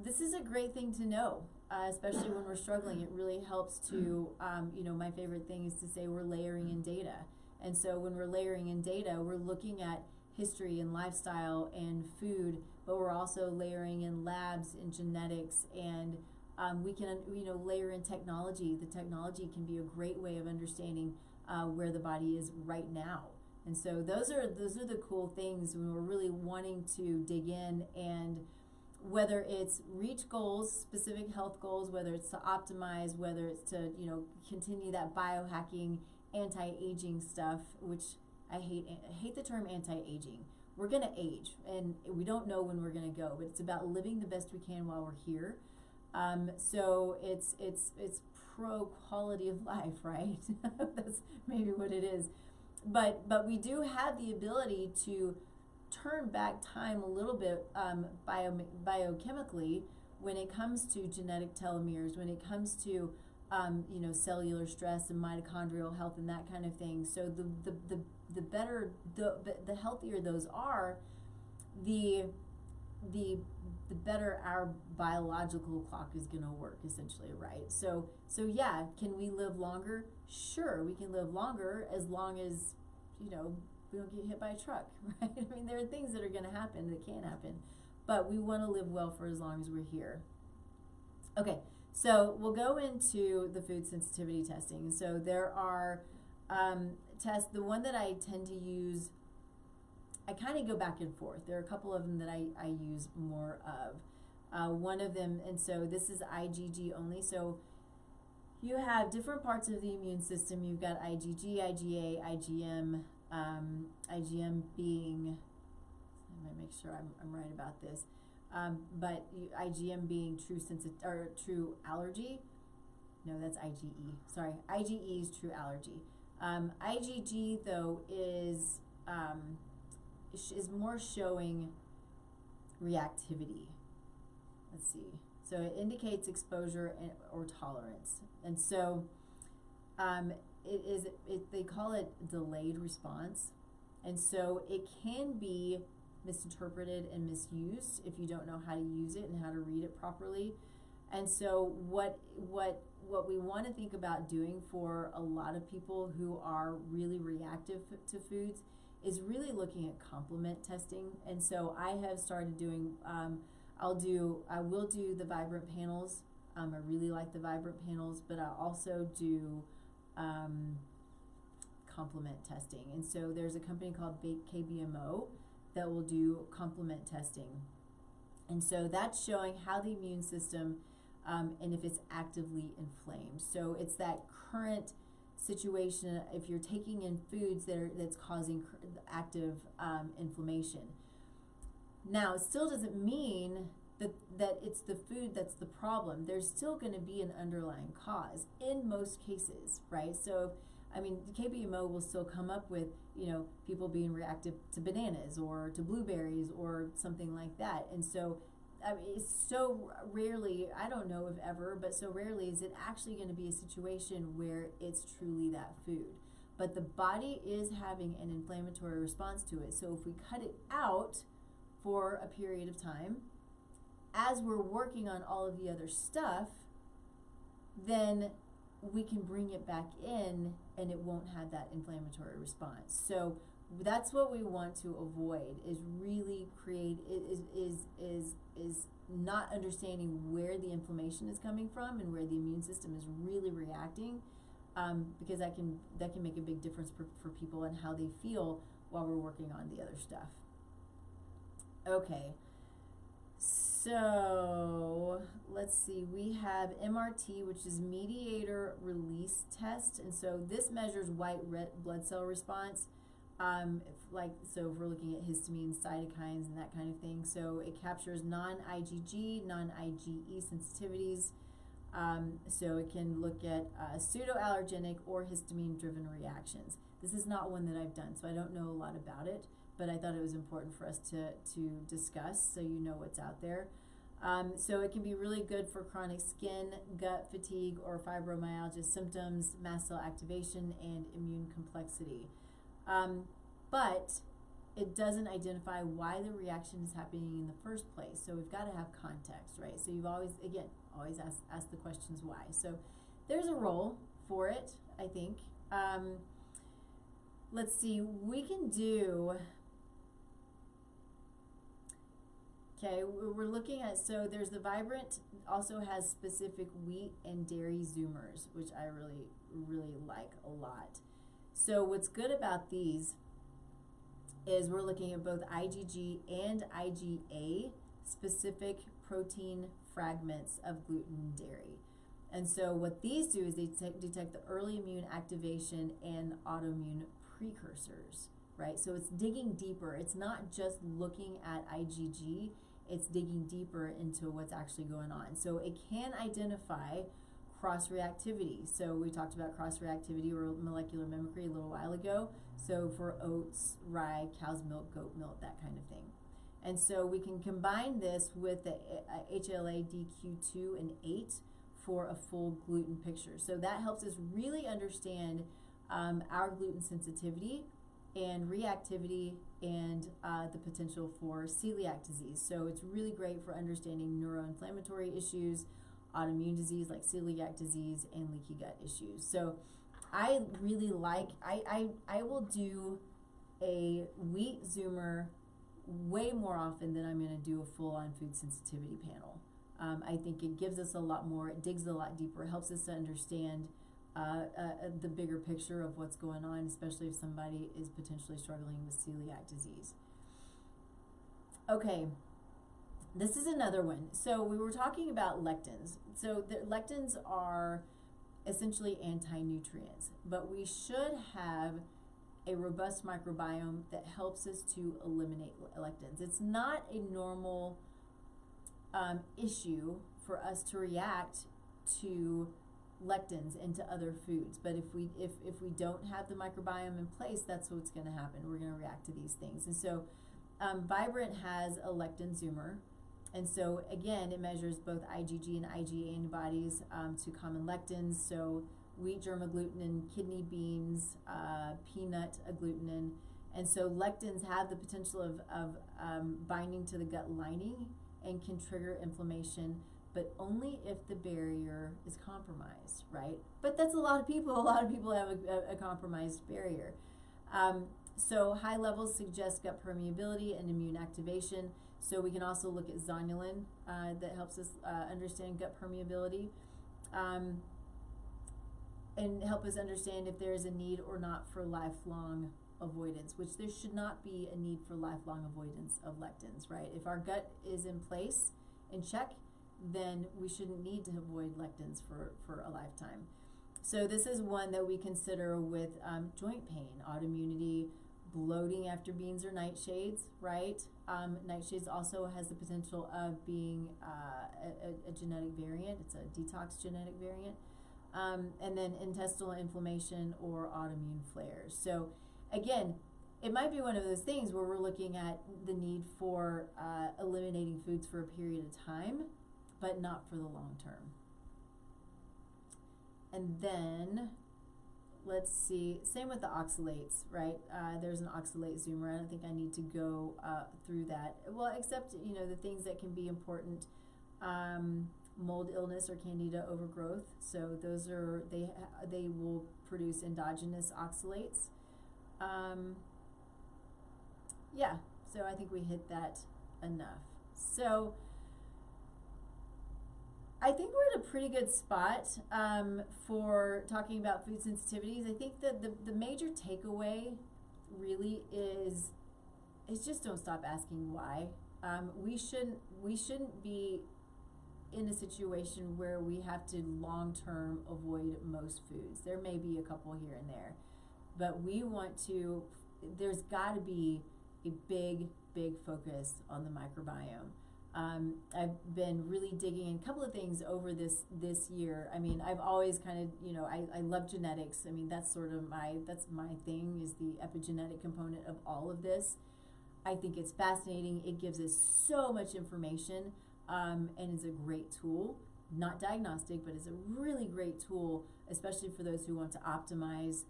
this is a great thing to know, especially when we're struggling. It really helps to, my favorite thing is to say we're layering in data. And so when we're layering in data, we're looking at history and lifestyle and food, but we're also layering in labs and genetics, and we can, layer in technology. The technology can be a great way of understanding where the body is right now. And so those are the cool things when we're really wanting to dig in, and whether it's reach goals, specific health goals, whether it's to optimize, whether it's to, continue that biohacking, anti-aging stuff, which I hate the term anti-aging. We're going to age, and we don't know when we're going to go, but it's about living the best we can while we're here. So it's pro quality of life, right? That's maybe what it is. But we do have the ability to turn back time a little bit biochemically when it comes to genetic telomeres, when it comes to cellular stress and mitochondrial health and that kind of thing. So the better, the healthier those are, the better our biological clock is going to work, essentially, right? So yeah, can we live longer? Sure, we can live longer as long as, we don't get hit by a truck, right? I mean, there are things that are going to happen that can happen, but we want to live well for as long as we're here. Okay, so we'll go into the food sensitivity testing. So there are tests. The one that I tend to use, I kind of go back and forth. There are a couple of them that I use more of. One of them, and so this is IgG only. So you have different parts of the immune system. You've got IgG, IgA, IgM, IgM being, let me make sure I'm right about this, but IgM being true allergy. No, that's IgE. Sorry, IgE is true allergy. IgG though is more showing reactivity. Let's see. So it indicates exposure or tolerance, and so they call it delayed response, and so it can be misinterpreted and misused if you don't know how to use it and how to read it properly. And so what we want to think about doing for a lot of people who are really reactive to foods is really looking at complement testing. And so I have started doing, I will do the Vibrant panels I really like the vibrant panels, but I also do complement testing. And so there's a company called KBMO that will do complement testing. And so that's showing how the immune system and if it's actively inflamed. So it's that current situation if you're taking in foods that's causing active inflammation. Now, it still doesn't mean that it's the food that's the problem. There's still going to be an underlying cause in most cases, right? So, I mean, KBMO will still come up with, people being reactive to bananas or to blueberries or something like that. And so, I mean, it's so rarely, I don't know if ever, but so rarely is it actually going to be a situation where it's truly that food. But the body is having an inflammatory response to it. So if we cut it out for a period of time, as we're working on all of the other stuff, then we can bring it back in and it won't have that inflammatory response. So that's what we want to avoid, is really create is not understanding where the inflammation is coming from and where the immune system is really reacting, because that can make a big difference for people and how they feel while we're working on the other stuff. Okay, so let's see, we have MRT, which is mediator release test, and so this measures white red blood cell response. So if we're looking at histamines, cytokines, and that kind of thing. So it captures non-IgG, non-IgE sensitivities. So it can look at pseudo-allergenic or histamine-driven reactions. This is not one that I've done, so I don't know a lot about it, but I thought it was important for us to discuss so you know what's out there. So it can be really good for chronic skin, gut, fatigue, or fibromyalgia symptoms, mast cell activation, and immune complexity. But it doesn't identify why the reaction is happening in the first place. So we've got to have context, right? So you've always ask the questions why. So there's a role for it, I think. Let's see, we can do, okay, we're looking at, so there's the Vibrant, also has specific wheat and dairy zoomers, which I really, really like a lot. So what's good about these is we're looking at both IgG and IgA specific protein fragments of gluten and dairy. And so what these do is they detect the early immune activation and autoimmune precursors, right? So it's digging deeper. It's not just looking at IgG, it's digging deeper into what's actually going on. So it can identify cross-reactivity. So we talked about cross-reactivity or molecular mimicry a little while ago. So for oats, rye, cow's milk, goat milk, that kind of thing. And so we can combine this with the HLA-DQ2 and 8 for a full gluten picture. So that helps us really understand our gluten sensitivity and reactivity and the potential for celiac disease. So it's really great for understanding neuroinflammatory issues, autoimmune disease like celiac disease, and leaky gut issues. So I really like, I will do a wheat zoomer way more often than I'm going to do a full-on food sensitivity panel. I think it gives us a lot more, it digs a lot deeper, it helps us to understand the bigger picture of what's going on, especially if somebody is potentially struggling with celiac disease. Okay, this is another one. So we were talking about lectins. So the lectins are essentially anti-nutrients, but we should have a robust microbiome that helps us to eliminate lectins. It's not a normal issue for us to react to lectins into other foods, but if we don't have the microbiome in place, that's what's going to happen. We're going to react to these things. And so Vibrant has a lectin zoomer, and so again it measures both IgG and IgA antibodies to common lectins, so wheat germ agglutinin, kidney beans, peanut agglutinin. And so lectins have the potential of binding to the gut lining and can trigger inflammation, but only if the barrier is compromised, right? But that's a lot of people. A lot of people have a compromised barrier. So high levels suggest gut permeability and immune activation. So we can also look at zonulin that helps us understand gut permeability, and help us understand if there is a need or not for lifelong avoidance, which there should not be a need for lifelong avoidance of lectins, right? If our gut is in place, in check, then we shouldn't need to avoid lectins for a lifetime. So this is one that we consider with joint pain, autoimmunity, bloating after beans or nightshades, right? Nightshades also has the potential of being a genetic variant. It's a detox genetic variant. And then intestinal inflammation or autoimmune flares. So again, it might be one of those things where we're looking at the need for eliminating foods for a period of time, but not for the long term. And then, let's see, same with the oxalates, right? There's an oxalate zoomer. I don't think I need to go through that. Well, except, the things that can be important, mold illness or candida overgrowth. So those are, they will produce endogenous oxalates. Yeah, so I think we hit that enough. So I think we're at a pretty good spot for talking about food sensitivities. I think that the major takeaway really is just don't stop asking why. We shouldn't be in a situation where we have to long-term avoid most foods. There may be a couple here and there, but we want to, there's got to be a big focus on the microbiome. I've been really digging in a couple of things over this year. I mean, I've always kind of, I love genetics. I mean, that's my thing, is the epigenetic component of all of this. I think it's fascinating. It gives us so much information, and is a great tool. Not diagnostic, but it's a really great tool, especially for those who want to optimize,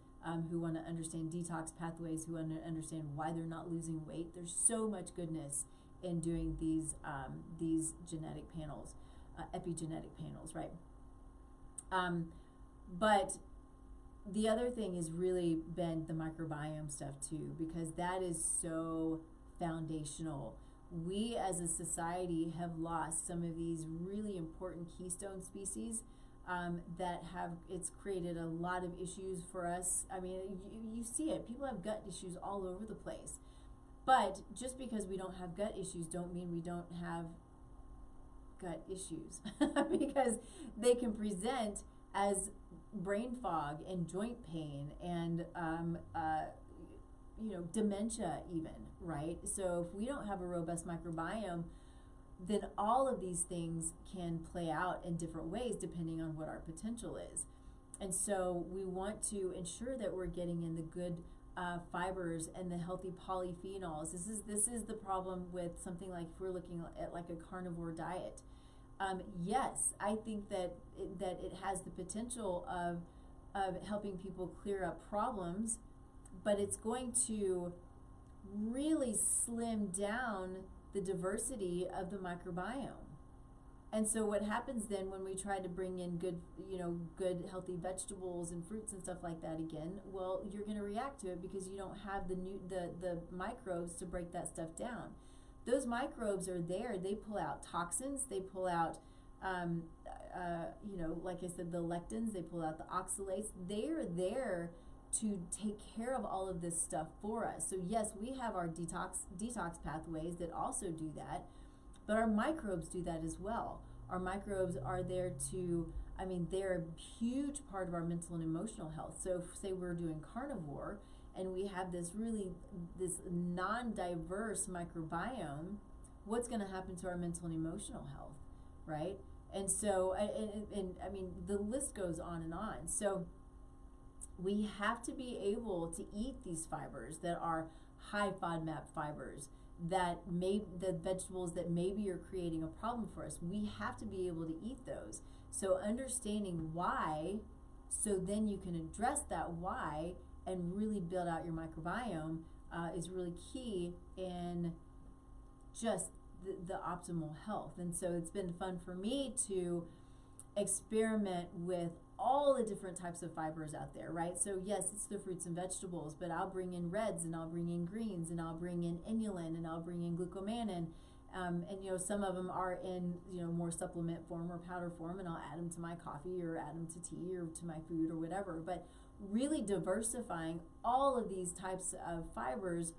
who want to understand detox pathways, who want to understand why they're not losing weight. There's so much goodness in doing these genetic panels, epigenetic panels, right? But the other thing has really been the microbiome stuff too, because that is so foundational. We as a society have lost some of these really important keystone species that it's created a lot of issues for us. I mean, you see it. People have gut issues all over the place. But just because we don't have gut issues don't mean we don't have gut issues because they can present as brain fog and joint pain and dementia even, right? So if we don't have a robust microbiome, then all of these things can play out in different ways depending on what our potential is. And so we want to ensure that we're getting in the good fibers and the healthy polyphenols. This is the problem with something like if we're looking at like a carnivore diet. Yes, I think that it has the potential of helping people clear up problems, but it's going to really slim down the diversity of the microbiome. And so what happens then when we try to bring in good healthy vegetables and fruits and stuff like that again, well, you're going to react to it because you don't have the microbes to break that stuff down. Those microbes are there. They pull out toxins. They pull out, like I said, the lectins. They pull out the oxalates. They are there to take care of all of this stuff for us. So yes, we have our detox pathways that also do that. But our microbes do that as well. Our microbes are there to, they're a huge part of our mental and emotional health. So if, say we're doing carnivore and we have this non-diverse microbiome, what's going to happen to our mental and emotional health, right? And so, the list goes on and on. So we have to be able to eat these fibers that are high FODMAP fibers, the vegetables that maybe are creating a problem for us. We have to be able to eat those. So understanding why, so then you can address that why and really build out your microbiome is really key in just the optimal health. And so it's been fun for me to experiment with all the different types of fibers out there, right? So yes, it's the fruits and vegetables, but I'll bring in reds and I'll bring in greens and I'll bring in inulin and I'll bring in glucomannan And you know, some of them are in, you know, more supplement form or powder form, and I'll add them to my coffee or add them to tea or to my food or whatever. But really diversifying all of these types of fibers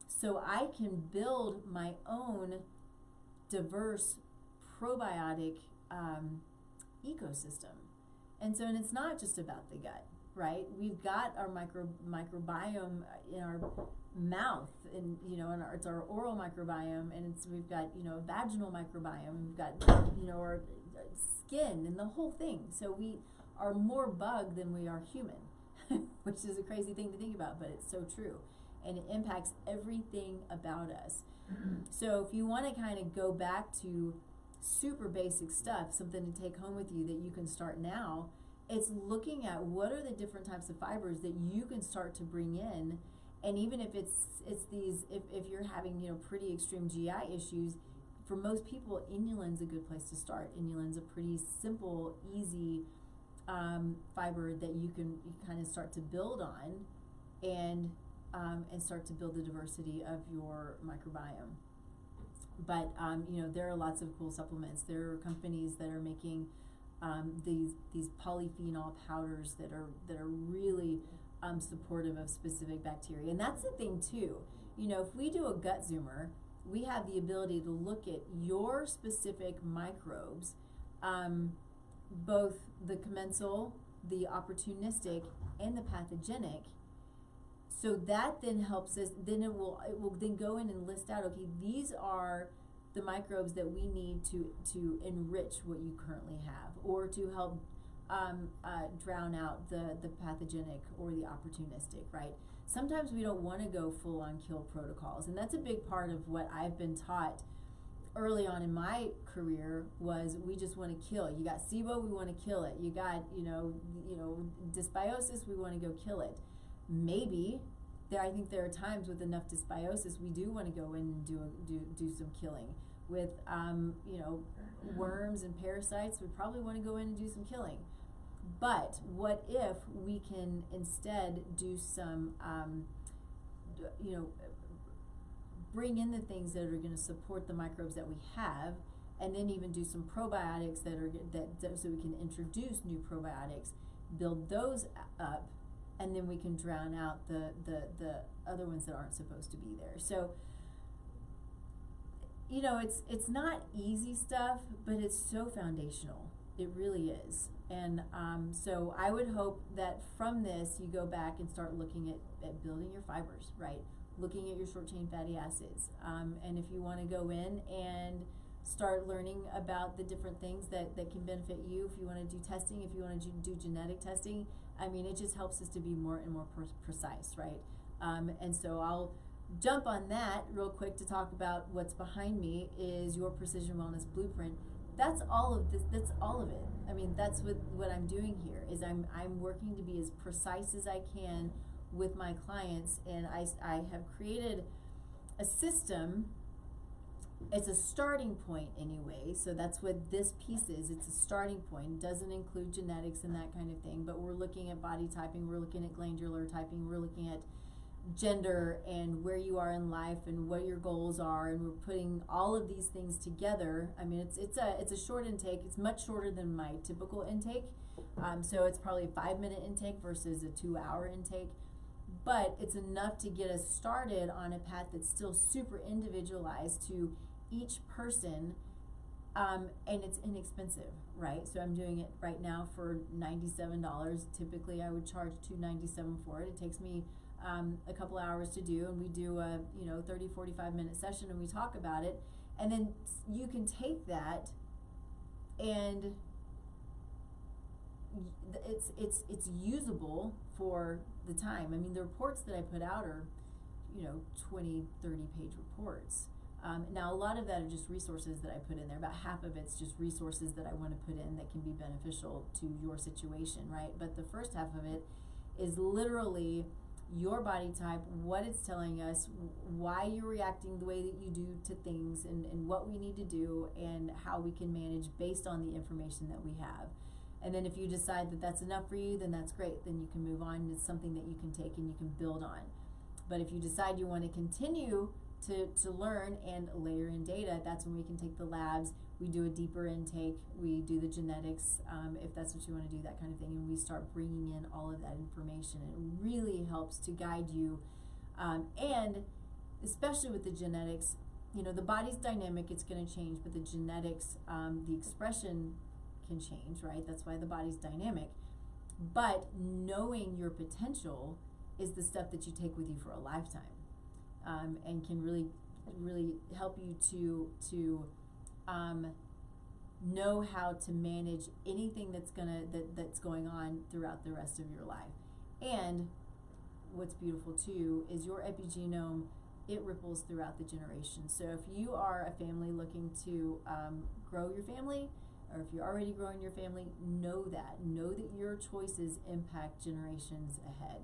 so I can build my own diverse probiotic ecosystem. And so, and it's not just about the gut, right? We've got our microbiome in our mouth, and you know, it's our oral microbiome, and we've got, you know, vaginal microbiome, we've got, you know, our skin and the whole thing. So we are more bug than we are human, which is a crazy thing to think about, but it's so true, and it impacts everything about us. So if you want to kind of go back to super basic stuff, something to take home with you that you can start now, it's looking at what are the different types of fibers that you can start to bring in. And even if it's these, if you're having, you know, pretty extreme GI issues, for most people, inulin's a good place to start. Inulin's a pretty simple, easy fiber that you kind of start to build on, and start to build the diversity of your microbiome. But you know, there are lots of cool supplements. There are companies that are making these polyphenol powders that are really supportive of specific bacteria. And that's the thing too. You know, if we do a gut zoomer, we have the ability to look at your specific microbes, both the commensal, the opportunistic, and the pathogenic. So that then helps us, then it will then go in and list out, okay, these are the microbes that we need to enrich what you currently have, or to help drown out the pathogenic or the opportunistic, right? Sometimes we don't want to go full on kill protocols, and that's a big part of what I've been taught early on in my career. Was we just want to kill. You got SIBO, we want to kill it. You got, you know, dysbiosis, we want to go kill it. Maybe I think there are times with enough dysbiosis we do want to go in and do some killing. With you know, worms and parasites, we probably want to go in and do some killing. But what if we can instead do some you know, bring in the things that are going to support the microbes that we have, and then even do some probiotics so we can introduce new probiotics, build those up, and then we can drown out the other ones that aren't supposed to be there. So, you know, it's not easy stuff, but it's so foundational. It really is. And so I would hope that from this you go back and start looking at building your fibers, right? Looking at your short chain fatty acids. And if you want to go in and start learning about the different things that can benefit you, if you want to do testing, if you want to do genetic testing, I mean, it just helps us to be more and more precise, right? And so I'll jump on that real quick to talk about what's behind me is your Precision Wellness Blueprint. That's all of this. That's all of it. I mean, that's what I'm doing here is I'm working to be as precise as I can with my clients, and I have created a system. It's a starting point anyway, so that's what this piece is. It's a starting point. It doesn't include genetics and that kind of thing, but we're looking at body typing, we're looking at glandular typing, we're looking at gender and where you are in life and what your goals are, and we're putting all of these things together. I mean, it's a short intake. It's much shorter than my typical intake, so it's probably a 5-minute intake versus a 2-hour intake, but it's enough to get us started on a path that's still super individualized to each person, and it's inexpensive, right? So I'm doing it right now for $97. Typically I would charge $297 for it. It takes me a couple hours to do, and we do a 30-45 minute session, and we talk about it, and then you can take that and it's usable for the time. I mean, the reports that I put out are 20-30 page reports. Now a lot of that are just resources that I put in there. About half of it's just resources that I want to put in that can be beneficial to your situation, right? But the first half of it is literally your body type, what it's telling us, why you're reacting the way that you do to things, and what we need to do, and how we can manage based on the information that we have. And then if you decide that that's enough for you, then that's great. Then you can move on. It's something that you can take and you can build on. But if you decide you want to continue to learn and layer in data. That's when we can take the labs, we do a deeper intake, we do the genetics, if that's what you want to do, that kind of thing, and we start bringing in all of that information. It really helps to guide you, and especially with the genetics, you know, the body's dynamic, it's going to change, but the genetics, the expression can change, right? That's why the body's dynamic. But knowing your potential is the stuff that you take with you for a lifetime, and can really, really help you to know how to manage anything that's going on throughout the rest of your life. And what's beautiful too is your epigenome, it ripples throughout the generations. So if you are a family looking to grow your family, or if you're already growing your family, know that your choices impact generations ahead.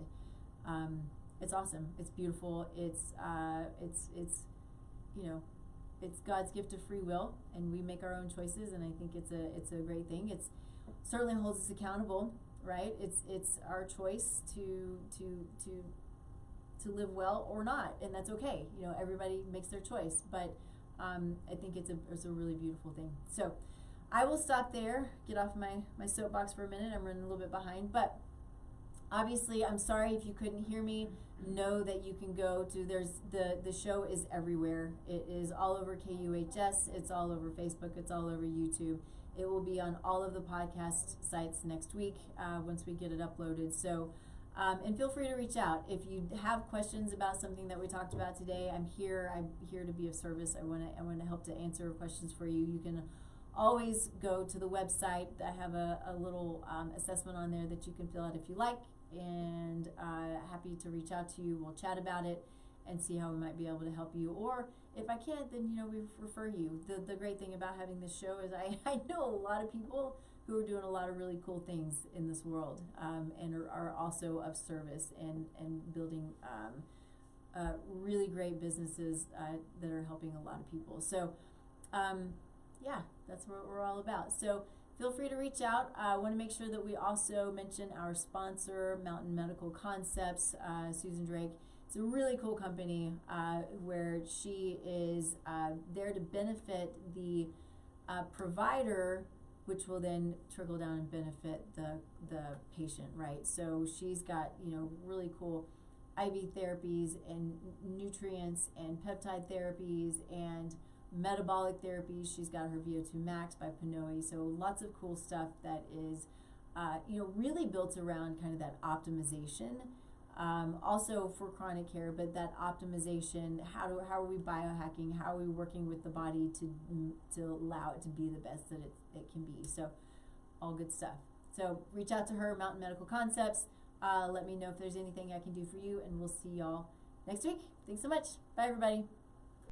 It's awesome. It's beautiful. It's you know, it's God's gift of free will, and we make our own choices. And I think it's a great thing. It's certainly holds us accountable, right? It's our choice to live well or not, and that's okay. You know, everybody makes their choice, but I think it's a really beautiful thing. So I will stop there, get off my soapbox for a minute. I'm running a little bit behind, but obviously I'm sorry if you couldn't hear me. Know that you can go to, the show is everywhere. It is all over KUHS, it's all over Facebook, it's all over YouTube. It will be on all of the podcast sites next week, once we get it uploaded. So and feel free to reach out if you have questions about something that we talked about today. I'm here to be of service. I want to help to answer questions for you. You can always go to the website. I have a little assessment on there that you can fill out if you like, and happy to reach out to you. We'll chat about it and see how we might be able to help you, or if I can't, then we refer you. The great thing about having this show is I know a lot of people who are doing a lot of really cool things in this world, and are also of service and building really great businesses that are helping a lot of people. So yeah, that's what we're all about. So feel free to reach out. I want to make sure that we also mention our sponsor, Mountain Medical Concepts, Susan Drake. It's a really cool company where she is there to benefit the provider, which will then trickle down and benefit the patient, right? So she's got really cool IV therapies and nutrients and peptide therapies and metabolic therapies. She's got her VO2 Max by Pinoy. So lots of cool stuff that is really built around kind of that optimization. Also for chronic care, but that optimization, how are we biohacking, how are we working with the body to allow it to be the best that it can be. So all good stuff. So reach out to her, Mountain Medical Concepts. Let me know if there's anything I can do for you, and we'll see y'all next week. Thanks so much. Bye, everybody.